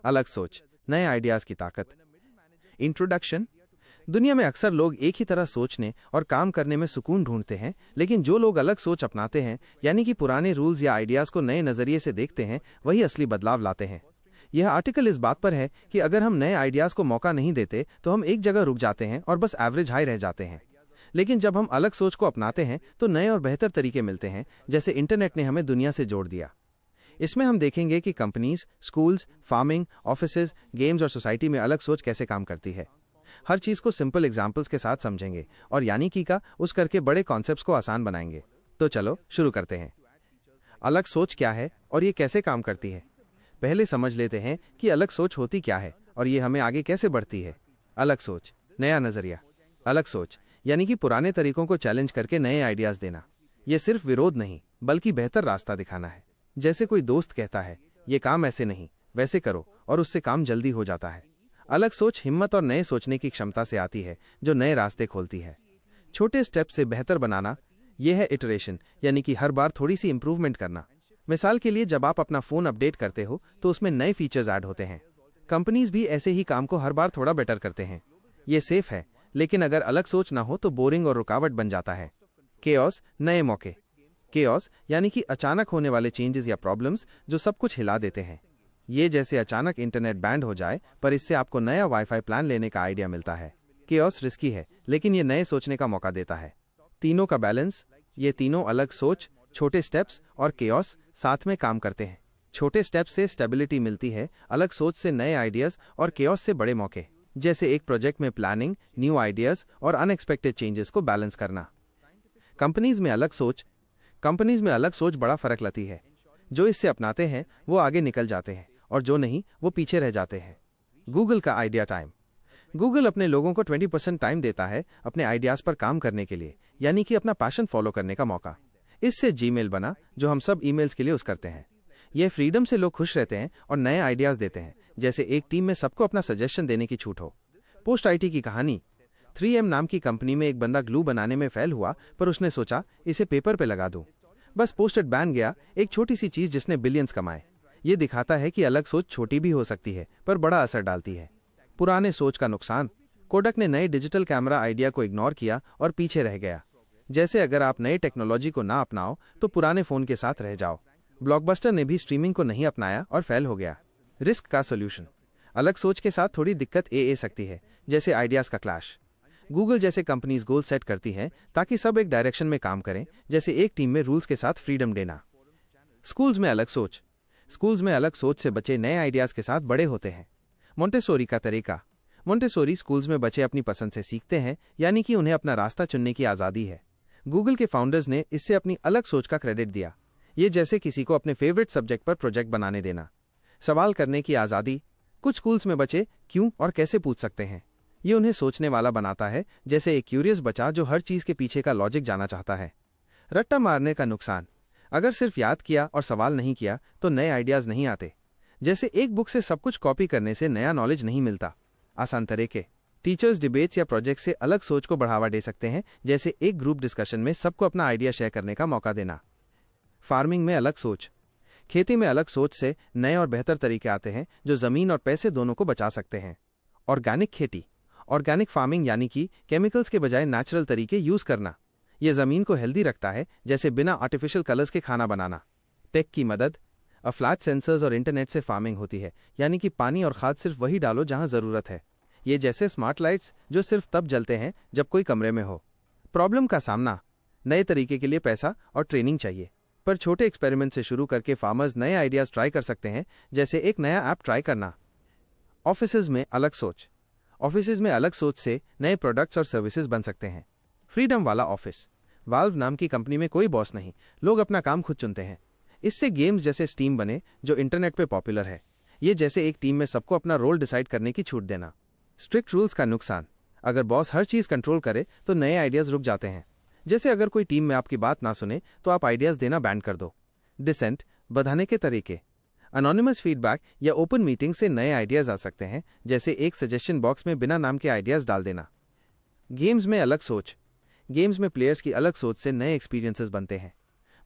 अलग सोच, नए आइडियाज की ताकत। इंट्रोडक्शन। दुनिया में अक्सर लोग एक ही तरह सोचने और काम करने में सुकून ढूंढते हैं, लेकिन जो लोग अलग सोच अपनाते हैं, यानी कि पुराने रूल्स या आइडियाज को नए नजरिए से देखते हैं, वही असली बदलाव लाते हैं। यह आर्टिकल इस बात पर है कि अगर हम नए आइडियाज को मौका नहीं देते तो हम एक जगह रुक जाते हैं और बस एवरेज हाई रह जाते हैं। लेकिन जब हम अलग सोच को अपनाते हैं तो नए और बेहतर तरीके मिलते हैं, जैसे इंटरनेट ने हमें दुनिया से जोड़ दिया। इसमें हम देखेंगे कि companies, schools, farming, offices, games और सोसाइटी में अलग सोच कैसे काम करती है। हर चीज को सिंपल एग्जाम्पल्स के साथ समझेंगे और यानी कि का उस करके बड़े कॉन्सेप्ट्स को आसान बनाएंगे। तो चलो शुरू करते हैं। अलग सोच क्या है और ये कैसे काम करती है? पहले समझ लेते हैं कि अलग सोच होती क्या है और ये हमें आगे कैसे बढ़ती है। अलग सोच, नया नजरिया। अलग सोच यानी कि पुराने तरीकों को चैलेंज करके नए आइडियाज देना। यह सिर्फ विरोध नहीं, बल्कि बेहतर रास्ता दिखाना है। जैसे कोई दोस्त कहता है, ये काम ऐसे नहीं वैसे करो, और उससे काम जल्दी हो जाता है। अलग सोच हिम्मत और नए सोचने की क्षमता से आती है, जो नए रास्ते खोलती है। छोटे स्टेप से बेहतर बनाना, यह है इटरेशन, यानी कि हर बार थोड़ी सी इंप्रूवमेंट करना। मिसाल के लिए, जब आप अपना फोन अपडेट करते हो तो उसमें नए फीचर्स ऐड होते हैं। कंपनीज भी ऐसे ही काम को हर बार थोड़ा बेटर करते हैं। ये सेफ है, लेकिन अगर अलग सोच ना हो तो बोरिंग और रुकावट बन जाता है। केओस, नए मौके। केओस यानी कि अचानक होने वाले चेंजेस या प्रॉब्लम्स जो सब कुछ हिला देते हैं। ये जैसे अचानक इंटरनेट बैंड हो जाए पर इससे आपको नया वाईफाई प्लान लेने का आइडिया मिलता है। केओस रिस्की है, लेकिन ये नए सोचने का मौका देता है। तीनों का बैलेंस। ये तीनों, अलग सोच, छोटे स्टेप्स और केओस, साथ में काम करते हैं। छोटे स्टेप्स से स्टेबिलिटी मिलती है, अलग सोच से नए आइडियाज और केओस से बड़े मौके। जैसे एक प्रोजेक्ट में प्लानिंग, न्यू आइडियाज और अनएक्सपेक्टेड चेंजेस को बैलेंस करना। कंपनीज में अलग सोच बड़ा फर्क लाती है। जो इससे अपनाते हैं वो आगे निकल जाते हैं, और जो नहीं वो पीछे रह जाते हैं। गूगल का आइडिया टाइम। गूगल अपने लोगों को 20% टाइम देता है अपने आइडियाज पर काम करने के लिए, यानी कि अपना पैशन फॉलो करने का मौका। इससे जीमेल बना, जो हम सब ईमेल्स के लिए यूज करते हैं। यह फ्रीडम से लोग खुश रहते हैं और नए आइडियाज देते हैं, जैसे एक टीम में सबको अपना सजेशन देने की छूट हो। पोस्ट आईटी की कहानी। 3M नाम की कंपनी में एक बंदा ग्लू बनाने में फेल हुआ, पर उसने सोचा इसे पेपर पे लगा दूं। बस पोस्टेड बन गया, एक छोटी सी चीज जिसने बिलियंस कमाए। ये दिखाता है कि अलग सोच छोटी भी हो सकती है, पर बड़ा असर डालती है। पुराने सोच का नुकसान। कोडक ने नए डिजिटल कैमरा आइडिया को इग्नोर किया और पीछे रह गया। जैसे अगर आप नए टेक्नोलॉजी को ना अपनाओ तो पुराने फोन के साथ रह जाओ। ब्लॉकबस्टर ने भी स्ट्रीमिंग को नहीं अपनाया और फेल हो गया। रिस्क का सोल्यूशन। अलग सोच के साथ थोड़ी दिक्कत ए सकती है, जैसे आइडियाज का क्लैश। गूगल जैसे कंपनीज गोल सेट करती हैं ताकि सब एक डायरेक्शन में काम करें, जैसे एक टीम में रूल्स के साथ फ्रीडम देना। स्कूल्स में अलग सोच से बच्चे नए आइडियाज के साथ बड़े होते हैं। मोंटेसोरी का तरीका। मोंटेसोरी स्कूल्स में बच्चे अपनी पसंद से सीखते हैं, यानी कि उन्हें अपना रास्ता चुनने की आज़ादी है। गूगल के फाउंडर्स ने इससे अपनी अलग सोच का क्रेडिट दिया। ये जैसे किसी को अपने फेवरेट सब्जेक्ट पर प्रोजेक्ट बनाने देना। सवाल करने की आज़ादी। कुछ स्कूल्स में बच्चे क्यों और कैसे पूछ सकते हैं। ये उन्हें सोचने वाला बनाता है, जैसे एक क्यूरियस बच्चा जो हर चीज के पीछे का लॉजिक जाना चाहता है। रट्टा मारने का नुकसान। अगर सिर्फ याद किया और सवाल नहीं किया तो नए आइडियाज नहीं आते। जैसे एक बुक से सब कुछ कॉपी करने से नया नॉलेज नहीं मिलता। आसान तरीके। टीचर्स डिबेट्स या प्रोजेक्ट से अलग सोच को बढ़ावा दे सकते हैं, जैसे एक ग्रुप डिस्कशन में सबको अपना आइडिया शेयर करने का मौका देना। फार्मिंग में अलग सोच। खेती में अलग सोच से नए और बेहतर तरीके आते हैं जो जमीन और पैसे दोनों को बचा सकते हैं। ऑर्गेनिक खेती। ऑर्गेनिक फार्मिंग यानी कि केमिकल्स के बजाय नेचुरल तरीके यूज करना। यह जमीन को हेल्दी रखता है, जैसे बिना आर्टिफिशियल कलर्स के खाना बनाना। टेक की मदद। फ्लैट सेंसर्स और इंटरनेट से फार्मिंग होती है, यानी कि पानी और खाद सिर्फ वही डालो जहां जरूरत है। ये जैसे स्मार्ट लाइट्स जो सिर्फ तब जलते हैं जब कोई कमरे में हो। प्रॉब्लम का सामना। नए तरीके के लिए पैसा और ट्रेनिंग चाहिए, पर छोटे एक्सपेरिमेंट से शुरू करके फार्मर्स नए आइडियाज ट्राई कर सकते हैं, जैसे एक नया ऐप ट्राई करना। ऑफिसेज में अलग सोच। ऑफिसेज में अलग सोच से नए प्रोडक्ट्स और सर्विसेज बन सकते हैं। फ्रीडम वाला ऑफिस। वाल्व नाम की कंपनी में कोई बॉस नहीं, लोग अपना काम खुद चुनते हैं। इससे गेम्स जैसे स्टीम बने, जो इंटरनेट पे पॉपुलर है। ये जैसे एक टीम में सबको अपना रोल डिसाइड करने की छूट देना। स्ट्रिक्ट रूल्स का नुकसान। अगर बॉस हर चीज कंट्रोल करे तो नए आइडियाज रुक जाते हैं। जैसे अगर कोई टीम में आपकी बात ना सुने तो आप आइडियाज देना बैन कर दो। डिसेंट, बढ़ाने के तरीके। अनोनिमस फीडबैक या ओपन मीटिंग से नए आइडियाज आ सकते हैं, जैसे एक सजेशन बॉक्स में बिना नाम के आइडियाज डाल देना। गेम्स में अलग सोच। गेम्स में प्लेयर्स की अलग सोच से नए एक्सपीरियंसेस बनते हैं।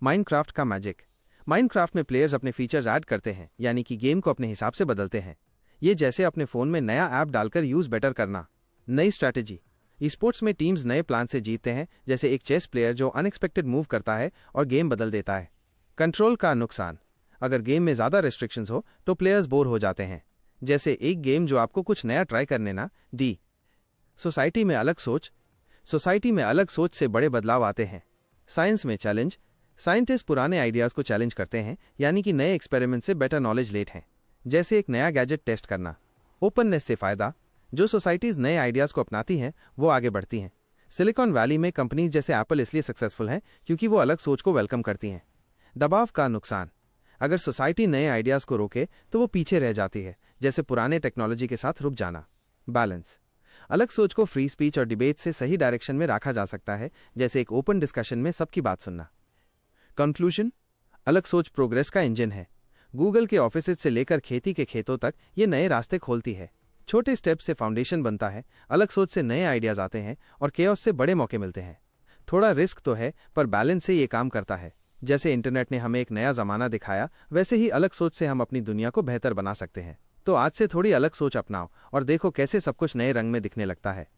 माइनक्राफ्ट का मैजिक। माइनक्राफ्ट में प्लेयर्स अपने फीचर्स ऐड करते हैं, यानी कि गेम को अपने हिसाब से बदलते हैं। ये जैसे अपने फ़ोन में नया ऐप डालकर यूज़ बेटर करना। नई स्ट्रैटेजी। स्पोर्ट्स में टीम्स नए प्लान से जीतते हैं, जैसे एक चेस प्लेयर जो अनएक्सपेक्टेड मूव करता है और गेम बदल देता है। कंट्रोल का नुकसान। अगर गेम में ज़्यादा रेस्ट्रिक्शंस हो तो प्लेयर्स बोर हो जाते हैं, जैसे एक गेम जो आपको कुछ नया ट्राई करने ना दी। सोसाइटी में अलग सोच से बड़े बदलाव आते हैं। साइंस में चैलेंज। साइंटिस्ट पुराने आइडियाज़ को चैलेंज करते हैं, यानी कि नए एक्सपेरिमेंट से बेटर नॉलेज लेट हैं, जैसे एक नया गैजेट टेस्ट करना। ओपननेस से फ़ायदा। जो सोसाइटीज़ नए आइडियाज़ को अपनाती हैं वो आगे बढ़ती हैं। सिलिकॉन वैली में कंपनीज जैसे एप्पल इसलिए सक्सेसफुल हैं क्योंकि वो अलग सोच को वेलकम करती हैं। दबाव का नुकसान। अगर सोसाइटी नए आइडियाज़ को रोके तो वो पीछे रह जाती है, जैसे पुराने टेक्नोलॉजी के साथ रुक जाना। बैलेंस। अलग सोच को फ्री स्पीच और डिबेट से सही डायरेक्शन में रखा जा सकता है, जैसे एक ओपन डिस्कशन में सबकी बात सुनना। कंक्लूजन। अलग सोच प्रोग्रेस का इंजन है। गूगल के ऑफिस से लेकर खेती के खेतों तक ये नए रास्ते खोलती है। छोटे स्टेप से फाउंडेशन बनता है, अलग सोच से नए आइडियाज़ आते हैं और केओस से बड़े मौके मिलते हैं। थोड़ा रिस्क तो है, पर बैलेंस से ये काम करता है। जैसे इंटरनेट ने हमें एक नया ज़माना दिखाया, वैसे ही अलग सोच से हम अपनी दुनिया को बेहतर बना सकते हैं। तो आज से थोड़ी अलग सोच अपनाओ और देखो कैसे सब कुछ नए रंग में दिखने लगता है।